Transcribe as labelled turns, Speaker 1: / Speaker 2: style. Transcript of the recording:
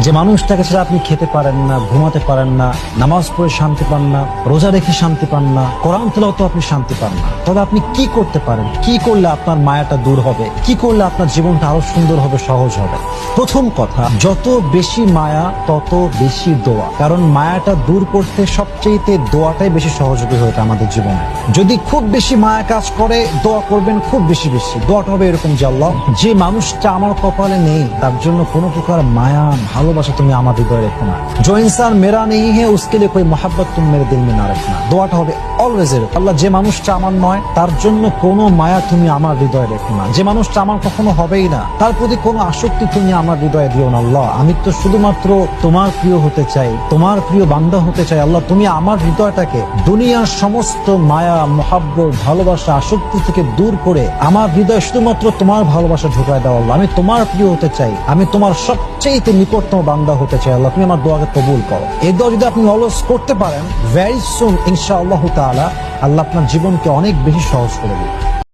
Speaker 1: যে মানুষটাকে ছাড়া আপনি খেতে পারেন না, ঘুমাতে পারেন না, নামাজ পড়ে শান্তি পান না, রোজা রেখে শান্তি পান না, কোরআন তেলাওয়াতে আপনি শান্তি পান না, তবে আপনি কি করতে পারেন? কি করলে আপনার মায়াটা দূর হবে? কি করলে আপনার জীবনটা আরো সুন্দর হবে, সহজ হবে? প্রথম কথা, যত বেশি মায়া তত বেশি দোয়া। কারণ মায়াটা দূর করতে সবচেয়ে দোয়াটাই বেশি সহযোগী হয়ে ওঠে আমাদের জীবনে। যদি খুব বেশি মায়া কাজ করে, দোয়া করবেন খুব বেশি বেশি। দোয়াটা হবে এরকম যে আল্লাহ, যে মানুষটা আমার কপালে নেই তার জন্য কোনো প্রকার মায়া ভালোবাসা তুমি আমার হৃদয়ে রেখো না। जो इंसान मेरा नहीं है उसके लिए कोई मोहब्बत तुम मेरे दिल में ना रखना। দোয়াটা হবে অলওয়েজ এরকম, আল্লাহ যে মানুষটা আমার নয় তার জন্য কোনো মায়া তুমি আমার হৃদয়ে রেখো না। যে মানুষটা আমার কখনো হবেই না তার প্রতি কোনো আসক্তি তুমি আমার হৃদয়ে দিও না। আল্লাহ, আমি তো শুধুমাত্র তোমার প্রিয় হতে চাই, তোমার প্রিয় বান্দা হতে চাই। আল্লাহ, তুমি আমার হৃদয়টাকে দুনিয়ার সমস্ত মায়া, মোহাব্বত, ভালোবাসা, আসক্তি থেকে দূর করে আমার হৃদয়ে শুধুমাত্র তোমার ভালোবাসা ঢুকায় দাও। আল্লাহ, আমি তোমার প্রিয় হতে চাই, আমি তোমার সবচেয়ে নিকটতম বান্দা হতে চাই। আল্লাহ, তুমি আমার দোয়াকে কবুল করো। এই দোয়া যদি আপনি অলওয়েজ করতে পারেন, ভেরি সুন ইনশাআল্লাহ তাআলা আল্লাহ আপনার জীবনকে অনেক বেশি সহজ করে দেবে।